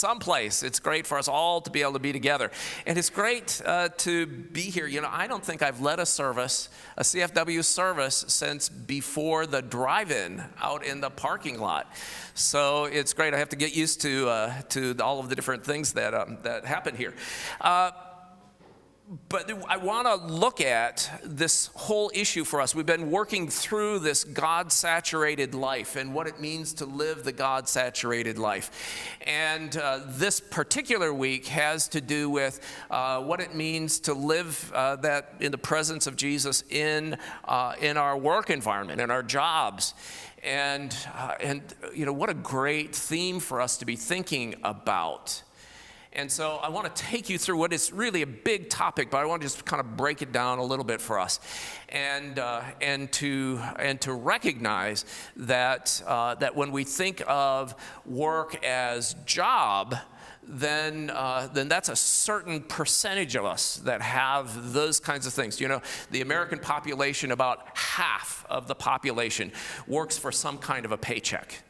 someplace. It's great for us all to be able to be together. And it's great to be here. You know, I don't think I've led a CFW service, since before the drive-in out in the parking lot. So it's great. I have to get used to all of the different things that happen here. But I want to look at this whole issue for us. We've been working through this God-saturated life and what it means to live the God-saturated life. And this particular week has to do with what it means to live that in the presence of Jesus in our work environment, in our jobs. And you know, what a great theme for us to be thinking about. And so I want to take you through what is really a big topic, but I want to just kind of break it down a little bit for us, and to recognize that when we think of work as job, then that's a certain percentage of us that have those kinds of things. You know, the American population, about half of the population works for some kind of a paycheck.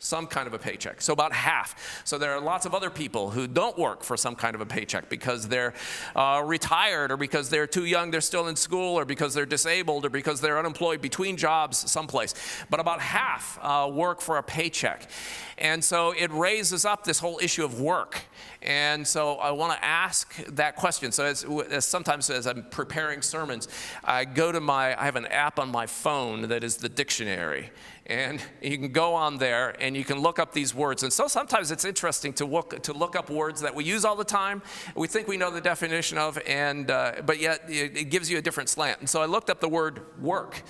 Some kind of a paycheck. So about half. So there are lots of other people who don't work for some kind of a paycheck because they're retired, or because they're too young, they're still in school, or because they're disabled, or because they're unemployed between jobs someplace. But about half work for a paycheck. And so it raises up this whole issue of work. And so I want to ask that question. So sometimes as I'm preparing sermons, I have an app on my phone that is the dictionary. And you can go on there and you can look up these words. And so sometimes it's interesting to look up words that we use all the time, we think we know the definition of, but yet it gives you a different slant. And so I looked up the word work.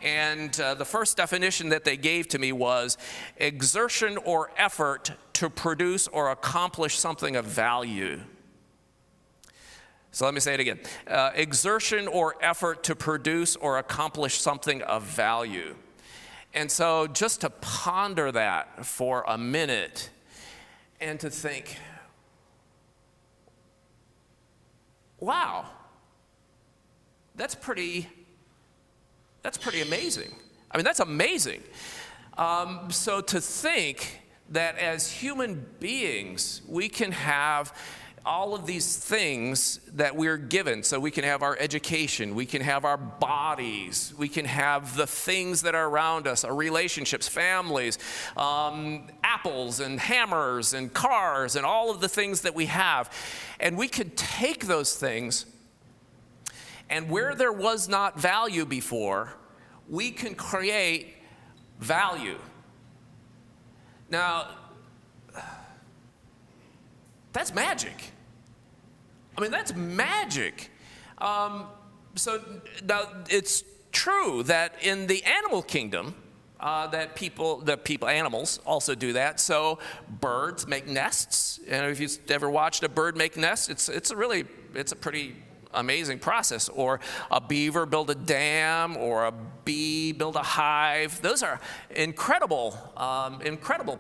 And the first definition that they gave to me was exertion or effort to produce or accomplish something of value. So let me say it again. Exertion or effort to produce or accomplish something of value. And so just to ponder that for a minute and to think, wow, that's pretty amazing. I mean, that's amazing. So to think that as human beings, we can have all of these things that we're given. So we can have our education, we can have our bodies, we can have the things that are around us, our relationships, families, apples and hammers and cars and all of the things that we have. And we could take those things, and where there was not value before, we can create value. Now, that's magic. I mean, that's magic. So now it's true that in the animal kingdom, animals also do that. So birds make nests. And if you've ever watched a bird make nests, it's a pretty amazing process. Or a beaver build a dam, or a bee build a hive. Those are incredible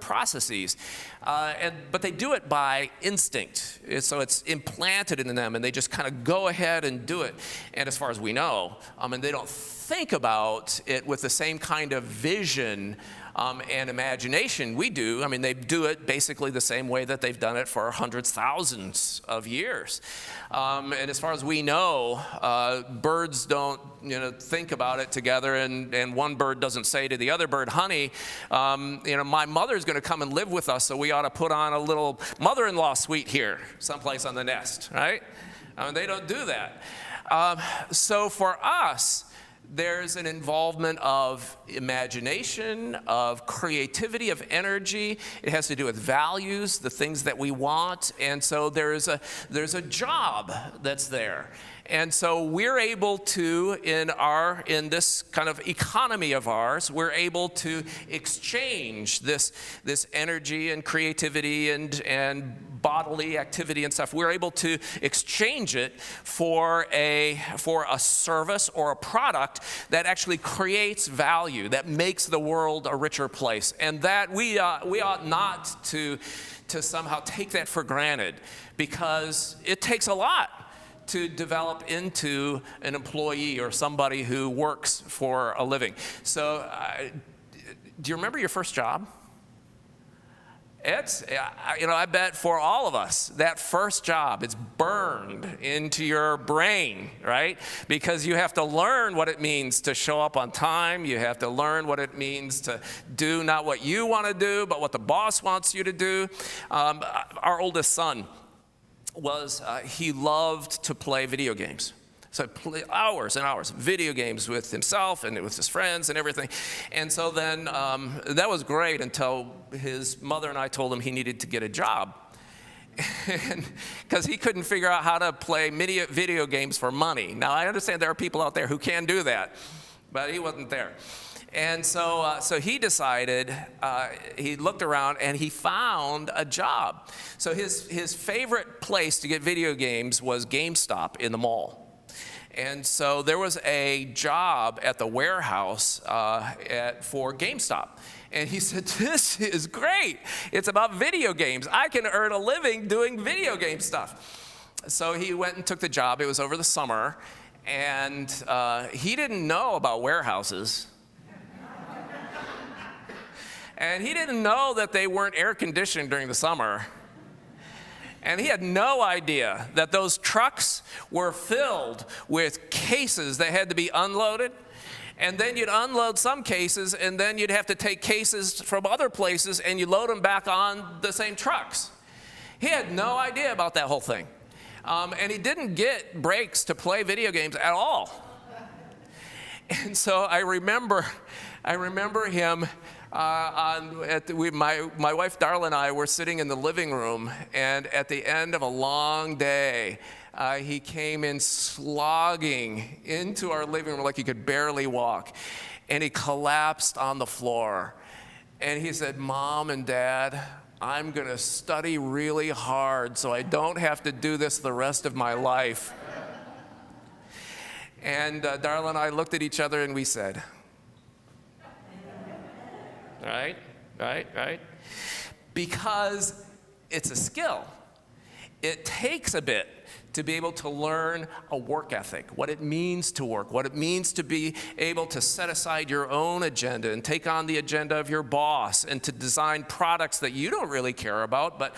processes. But they do it by instinct. So it's implanted in them, and they just kind of go ahead and do it. And as far as we know, and they don't think about it with the same kind of vision and imagination we do. I mean, they do it basically the same way that they've done it for hundreds, thousands of years. And as far as we know, birds don't, think about it together, and one bird doesn't say to the other bird, honey, my mother's going to come and live with us, so we ought to put on a little mother-in-law suite here, someplace on the nest, right? They don't do that. So for us, there's an involvement of imagination, of creativity, of energy. It has to do with values, the things that we want. And so there's a job that's there. And so we're able to, in this kind of economy of ours, we're able to exchange this energy and creativity and bodily activity and stuff. We're able to exchange it for a service or a product that actually creates value, that makes the world a richer place. And that we ought not to somehow take that for granted, because it takes a lot to develop into an employee or somebody who works for a living. So do you remember your first job? It's, I bet for all of us, that first job, it's burned into your brain, right? Because you have to learn what it means to show up on time. You have to learn what it means to do not what you want to do, but what the boss wants you to do. Our oldest son he loved to play video games. So I'd play hours and hours, video games with himself and with his friends and everything. And so then that was great until his mother and I told him he needed to get a job. Because he couldn't figure out how to play video games for money. Now, I understand there are people out there who can do that, but he wasn't there. And so he decided, he looked around and he found a job. So his favorite place to get video games was GameStop in the mall. And so there was a job at the warehouse for GameStop. And he said, this is great. It's about video games. I can earn a living doing video game stuff. So he went and took the job. It was over the summer. And he didn't know about warehouses. And he didn't know that they weren't air conditioned during the summer. And he had no idea that those trucks were filled with cases that had to be unloaded. And then you'd unload some cases, and then you'd have to take cases from other places, and you load them back on the same trucks. He had no idea about that whole thing. And he didn't get breaks to play video games at all. And so I remember him. My wife Darla and I were sitting in the living room, and at the end of a long day, he came in slogging into our living room like he could barely walk, and he collapsed on the floor. And he said, "Mom and Dad, I'm going to study really hard so I don't have to do this the rest of my life." And Darla and I looked at each other and we said, Right. Because it's a skill. It takes a bit to be able to learn a work ethic, what it means to work, what it means to be able to set aside your own agenda and take on the agenda of your boss, and to design products that you don't really care about, but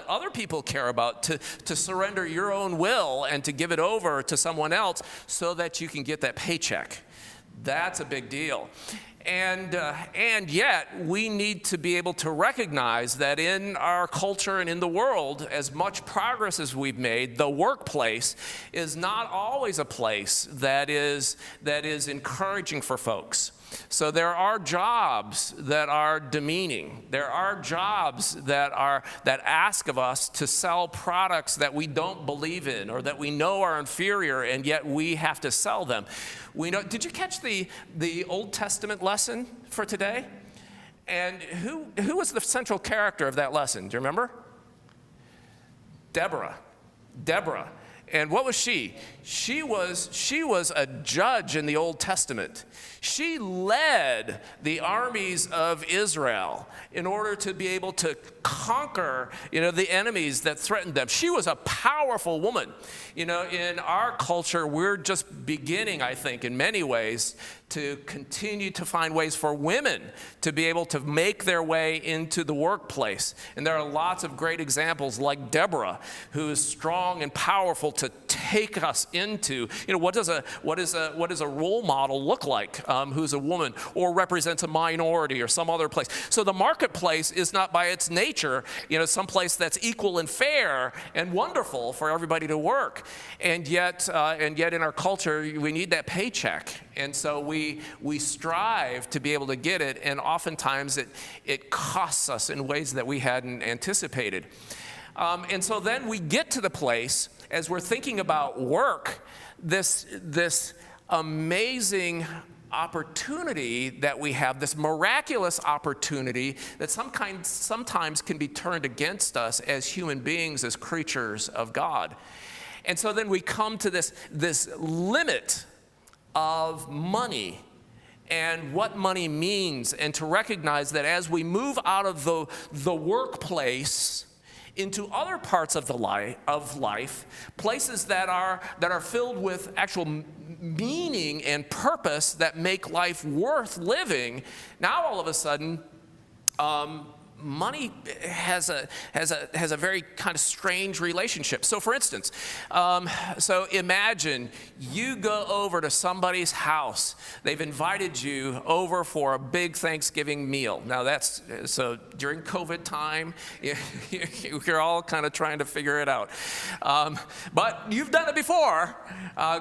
other people care about, to surrender your own will and to give it over to someone else so that you can get that paycheck. That's a big deal. And yet, we need to be able to recognize that in our culture and in the world, as much progress as we've made, the workplace is not always a place that is encouraging for folks. So there are jobs that are demeaning. There are jobs that ask of us to sell products that we don't believe in or that we know are inferior, and yet we have to sell them. Did you catch the Old Testament lesson for today? And who was the central character of that lesson? Do you remember? Deborah. And what was she? She was a judge in the Old Testament. She led the armies of Israel in order to be able to conquer, the enemies that threatened them. She was a powerful woman. In our culture, we're just beginning, I think, in many ways, to continue to find ways for women to be able to make their way into the workplace. And there are lots of great examples like Deborah, who is strong and powerful to take us into, what does a role model look like, who's a woman or represents a minority or some other place. So the marketplace is not by its nature, some place that's equal and fair and wonderful for everybody to work. And yet in our culture, we need that paycheck. And so we strive to be able to get it, and oftentimes it costs us in ways that we hadn't anticipated. And so then we get to the place, as we're thinking about work, this amazing opportunity that we have, this miraculous opportunity that sometimes can be turned against us as human beings, as creatures of God. And so then we come to this limit of money and what money means, and to recognize that as we move out of the workplace into other parts of life, places that are filled with actual meaning and purpose that make life worth living, now all of a sudden, money has a very kind of strange relationship. So for instance, so imagine you go over to somebody's house. They've invited you over for a big Thanksgiving meal. Now so during COVID time, you're all kind of trying to figure it out. But you've done it before,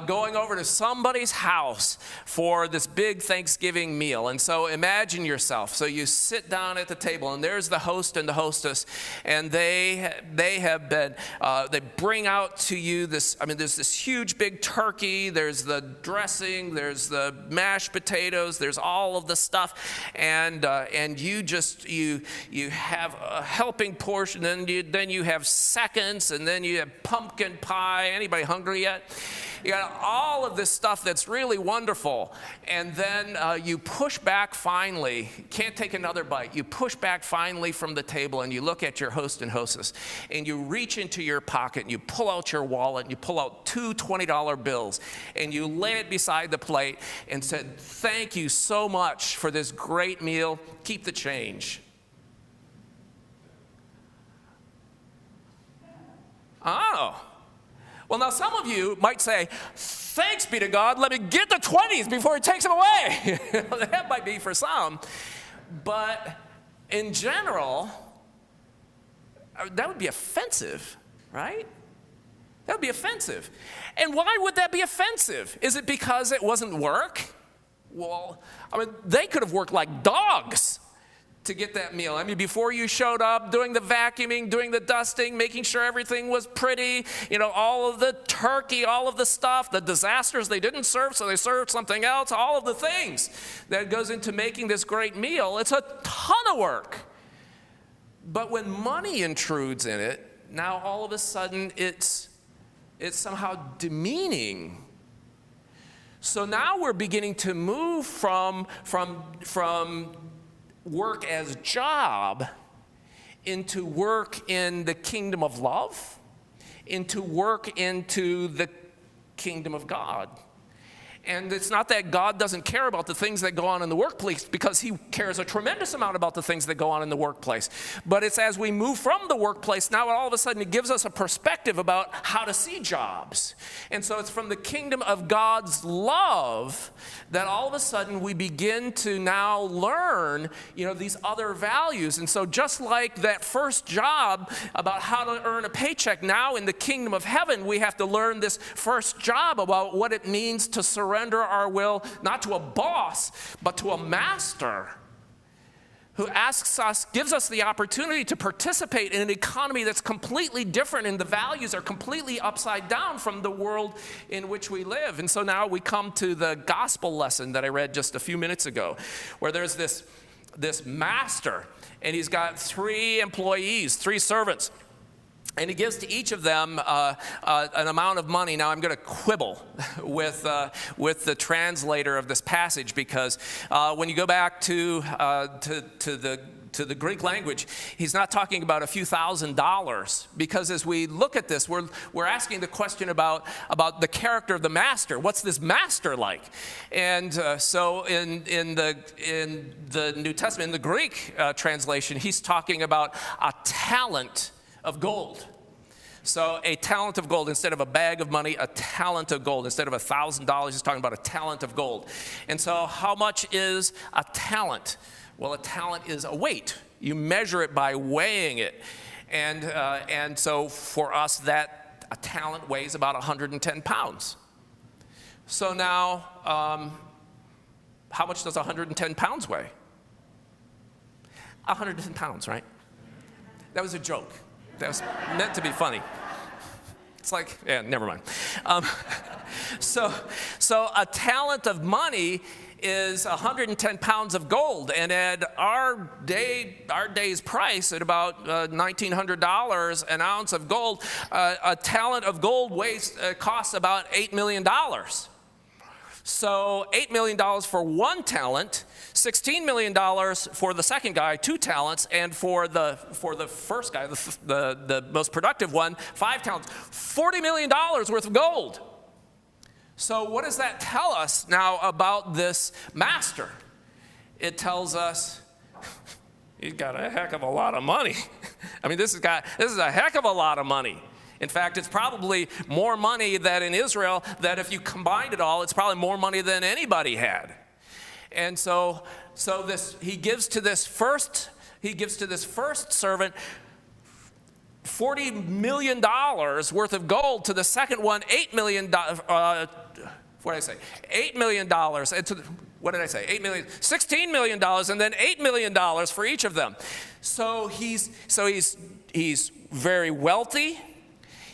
going over to somebody's house for this big Thanksgiving meal. And so imagine yourself. So you sit down at the table, and there's the host and the hostess, and they bring out to you this, there's this huge big turkey, there's the dressing, there's the mashed potatoes, there's all of the stuff, and you have a helping portion, then you have seconds, and then you have pumpkin pie. Anybody hungry yet? You got all of this stuff that's really wonderful, and then you push back finally. Can't take another bite. You push back finally from the table, and you look at your host and hostess, and you reach into your pocket, and you pull out your wallet, and you pull out two $20 bills, and you lay it beside the plate, and said, "Thank you so much for this great meal. Keep the change." Oh. Well, now some of you might say, "Thanks be to God, let me get the 20s before he takes them away." That might be for some. But in general, that would be offensive, right? That would be offensive. And why would that be offensive? Is it because it wasn't work? Well, they could have worked like dogs to get that meal. Before you showed up, doing the vacuuming, doing the dusting, making sure everything was pretty, all of the turkey, all of the stuff, the disasters they didn't serve, so they served something else, all of the things that goes into making this great meal. It's a ton of work. But when money intrudes in it, now all of a sudden it's somehow demeaning. So now we're beginning to move from work as job into work in the kingdom of love, into work into the kingdom of God. And it's not that God doesn't care about the things that go on in the workplace, because he cares a tremendous amount about the things that go on in the workplace. But it's as we move from the workplace, now all of a sudden it gives us a perspective about how to see jobs. And so it's from the kingdom of God's love that all of a sudden we begin to now learn, these other values. And so just like that first job about how to earn a paycheck, now in the kingdom of heaven, we have to learn this first job about what it means to surrender our will, not to a boss, but to a master who gives us the opportunity to participate in an economy that's completely different, and the values are completely upside down from the world in which we live. And so now we come to the gospel lesson that I read just a few minutes ago, where there's this master, and he's got 3 employees, 3 servants. And he gives to each of them an amount of money. Now, I'm going to quibble with the translator of this passage, because when you go back to the Greek language, he's not talking about a few $1,000s, because as we look at this, we're asking the question about the character of the master. What's this master like? And so in the New Testament, in the Greek translation, he's talking about a talent of gold. So a talent of gold, instead of a bag of money, a talent of gold. Instead of $1,000, he's talking about a talent of gold. And so how much is a talent? Well, a talent is a weight. You measure it by weighing it. And so for us, that a talent weighs about 110 pounds. So now, how much does 110 pounds weigh? 110 pounds, right? That was a joke. That was meant to be funny. It's like, yeah, never mind. So a talent of money is 110 pounds of gold, and at our day's price, at about $1,900 an ounce of gold, a talent of gold costs about $8 million. So $8 million for 1 talent, $16 million for the second guy, 2 talents, and for the first guy, the most productive one, 5 talents, $40 million worth of gold. So what does that tell us now about this master? It tells us he's got a heck of a lot of money. I mean, this is a heck of a lot of money. In fact, it's probably more money that in Israel, that if you combined it all, it's probably more money than anybody had. And so he gives to this first servant $40 million worth of gold, to the second one $8 million. What did I say? $8 million. And what did I say? $16 million, and then $8 million for each of them. So he's very wealthy.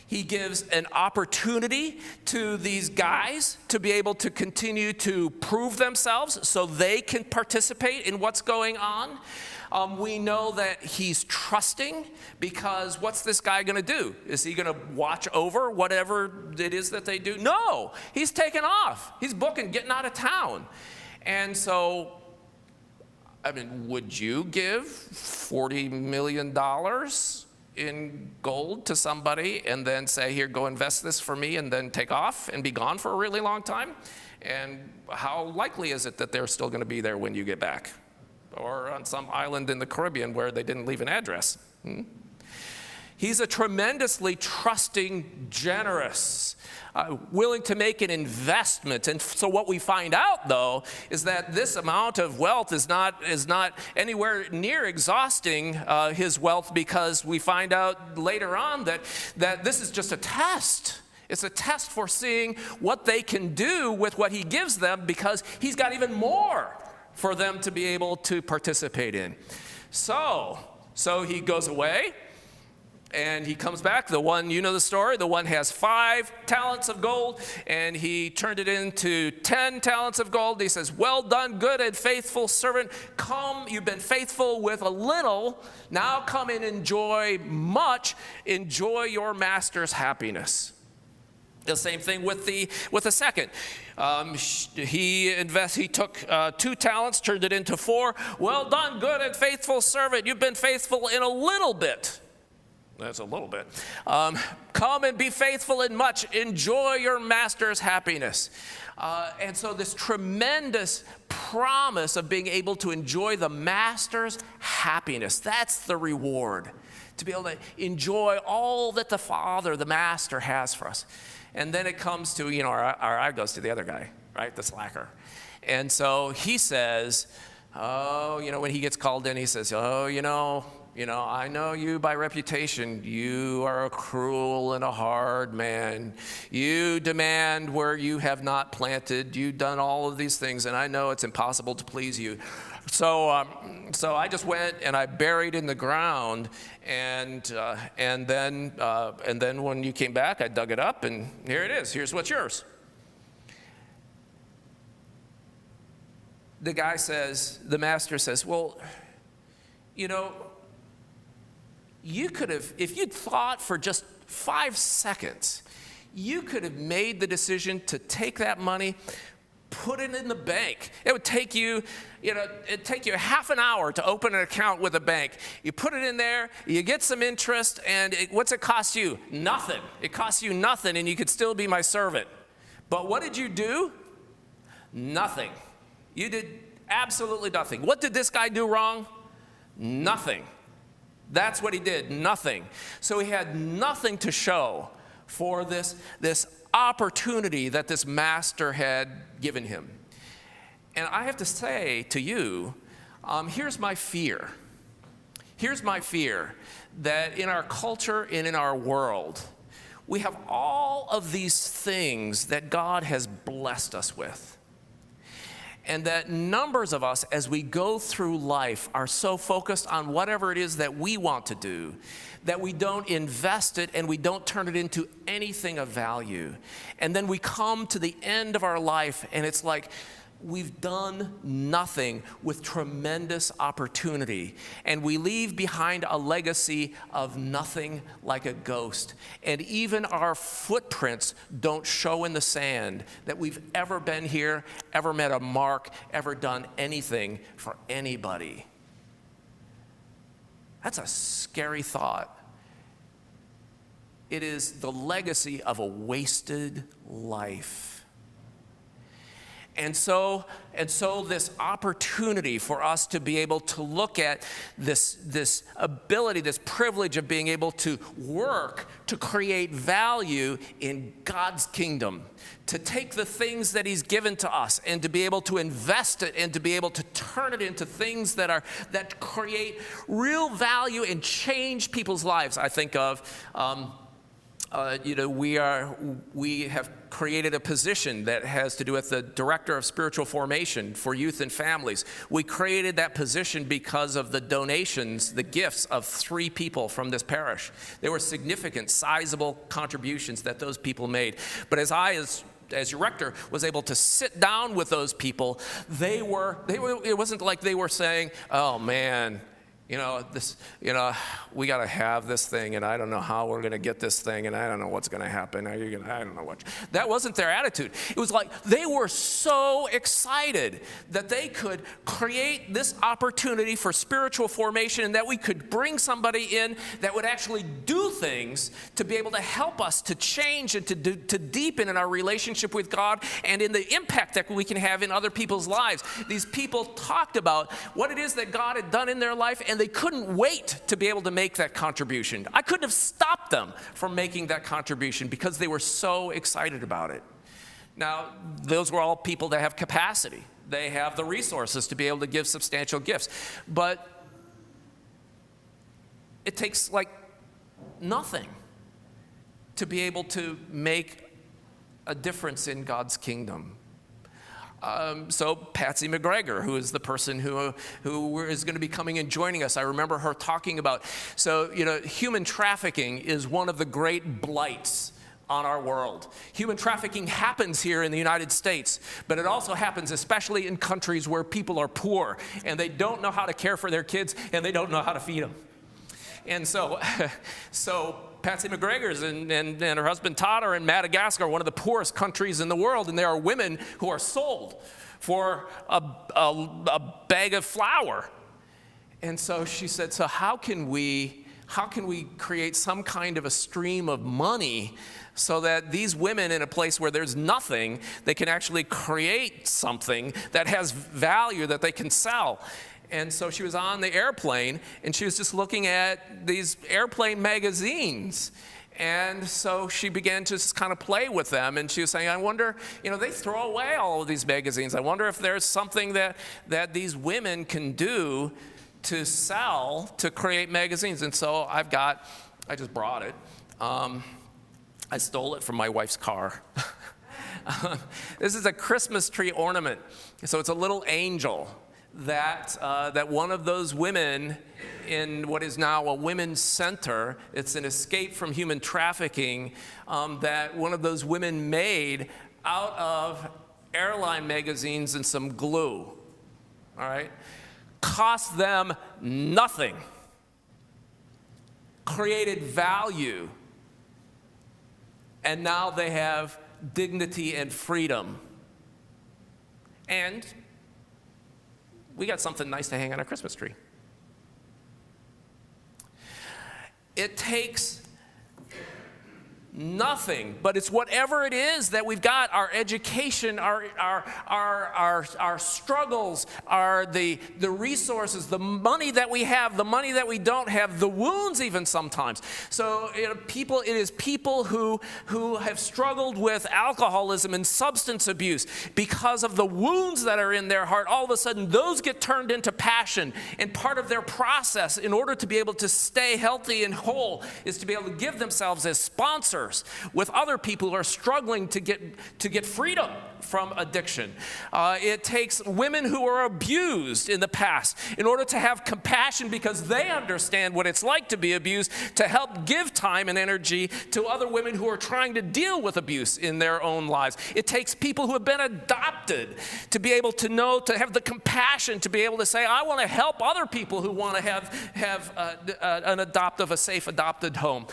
He gives an opportunity to these guys to be able to continue to prove themselves so they can participate in what's going on. We know that he's trusting, because what's this guy going to do? Is he going to watch over whatever it is that they do? No, he's taking off. He's booking, getting out of town. And so, I mean, would you give $40 million in gold to somebody and then say, here, go invest this for me, and then take off and be gone for a really long time? And how likely is it that they're still going to be there when you get back? Or on some island in the Caribbean where they didn't leave an address? He's a tremendously trusting, generous, willing to make an investment. And so what we find out, though, is that this amount of wealth is not anywhere near exhausting his wealth, because we find out later on that this is just a test. It's a test for seeing what they can do with what he gives them, because he's got even more for them to be able to participate in. So he goes away. And he comes back. The one, you know the story, the one has 5 talents of gold, and he turned it into 10 talents of gold. He says, well done, good and faithful servant. Come, you've been faithful with a little. Now come and enjoy much. Enjoy your master's happiness. The same thing with the second. He took 2 talents, turned it into 4. Well done, good and faithful servant. You've been faithful in a little bit. That's a little bit. Come and be faithful in much. Enjoy your master's happiness. And so this tremendous promise of being able to enjoy the master's happiness, that's the reward. To be able to enjoy all that the Father, the Master, has for us. And then it comes to, our eye goes to the other guy, right, the slacker. And so he says, when he gets called in, he says, I know you by reputation. You are a cruel and a hard man. You demand where you have not planted. You've done all of these things, and I know it's impossible to please you. So I just went and I buried in the ground, and then when you came back, I dug it up, and here it is. Here's what's yours. The guy says, the master says, well, you could have, if you'd thought for just 5 seconds, you could have made the decision to take that money, put it in the bank. It would take you, it'd take you half an hour to open an account with a bank. You put it in there, you get some interest, and what's it cost you? Nothing. It costs you nothing, and you could still be my servant. But what did you do? Nothing. You did absolutely nothing. What did this guy do wrong? Nothing. That's what he did, nothing. So he had nothing to show for this opportunity that this master had given him. And I have to say to you, here's my fear. Here's my fear, that in our culture and in our world, we have all of these things that God has blessed us with. And that numbers of us, as we go through life, are so focused on whatever it is that we want to do, that we don't invest it and we don't turn it into anything of value. And then we come to the end of our life, and it's like we've done nothing with tremendous opportunity. And we leave behind a legacy of nothing like a ghost. And even our footprints don't show in the sand that we've ever been here, ever met a mark, ever done anything for anybody. That's a scary thought. It is the legacy of a wasted life. And so this opportunity for us to be able to look at this ability, this privilege of being able to work to create value in God's kingdom, to take the things that he's given to us and to be able to invest it and to be able to turn it into things that create real value and change people's lives. I think of we have created a position that has to do with the director of spiritual formation for youth and families. We created that position because of the donations, the gifts of 3 people from this parish. They were significant, sizable contributions that those people made. But as director, was able to sit down with those people, it wasn't like they were saying, oh man, we got to have this thing, and I don't know how we're going to get this thing, and I don't know what's going to happen. I don't know what. That wasn't their attitude. It was like they were so excited that they could create this opportunity for spiritual formation, and that we could bring somebody in that would actually do things to be able to help us to change and to deepen in our relationship with God and in the impact that we can have in other people's lives. These people talked about what it is that God had done in their life, and they couldn't wait to be able to make that contribution. I couldn't have stopped them from making that contribution because they were so excited about it. Now, those were all people that have capacity. They have the resources to be able to give substantial gifts. But it takes like nothing to be able to make a difference in God's kingdom. So Patsy McGregor, who is the person who is going to be coming and joining us, I remember her talking about, human trafficking is one of the great blights on our world. Human trafficking happens here in the United States, but it also happens especially in countries where people are poor and they don't know how to care for their kids and they don't know how to feed them. And so Patsy McGregor's and her husband Todd are in Madagascar, one of the poorest countries in the world, and there are women who are sold for a bag of flour. And so she said, so how can we create some kind of a stream of money so that these women in a place where there's nothing, they can actually create something that has value that they can sell? And so she was on the airplane, and she was just looking at these airplane magazines. And so she began to just kind of play with them, and she was saying, I wonder, they throw away all of these magazines. I wonder if there's something that these women can do to sell, to create magazines. And so I just brought it. I stole it from my wife's car. This is a Christmas tree ornament. So it's a little angel that one of those women in what is now a women's center, it's an escape from human trafficking, that one of those women made out of airline magazines and some glue, all right? Cost them nothing. Created value. And now they have dignity and freedom. And we got something nice to hang on our Christmas tree. It takes nothing, but it's whatever it is that we've got, our education, our struggles, the resources, the money that we have, the money that we don't have, the wounds even sometimes. So it is people who have struggled with alcoholism and substance abuse because of the wounds that are in their heart. All of a sudden, those get turned into passion, and part of their process in order to be able to stay healthy and whole is to be able to give themselves as sponsors with other people who are struggling to get freedom from addiction. It takes women who are abused in the past in order to have compassion because they understand what it's like to be abused, to help give time and energy to other women who are trying to deal with abuse in their own lives. It takes people who have been adopted to be able to know, to have the compassion to be able to say, I want to help other people who want to have a safe adopted home.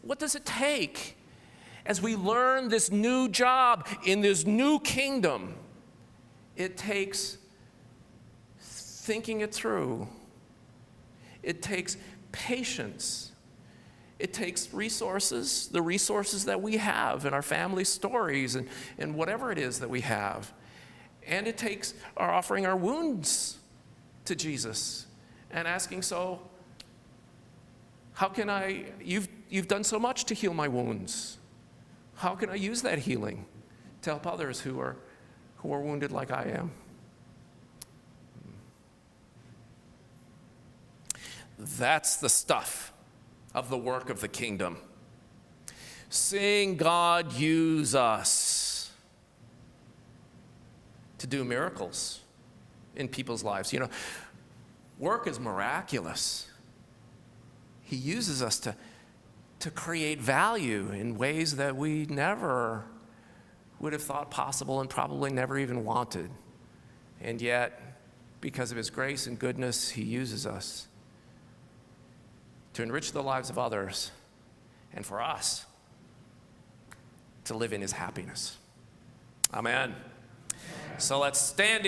What does it take as we learn this new job in this new kingdom? It takes thinking it through. It takes patience. It takes resources, the resources that we have in our family stories and whatever it is that we have. And it takes our offering our wounds to Jesus and asking, so how can you've done so much to heal my wounds. How can I use that healing to help others who are wounded like I am? That's the stuff of the work of the kingdom. Seeing God use us to do miracles in people's lives. You know, work is miraculous. He uses us to create value in ways that we never would have thought possible and probably never even wanted. And yet, because of his grace and goodness, he uses us to enrich the lives of others and for us to live in his happiness. Amen. So let's stand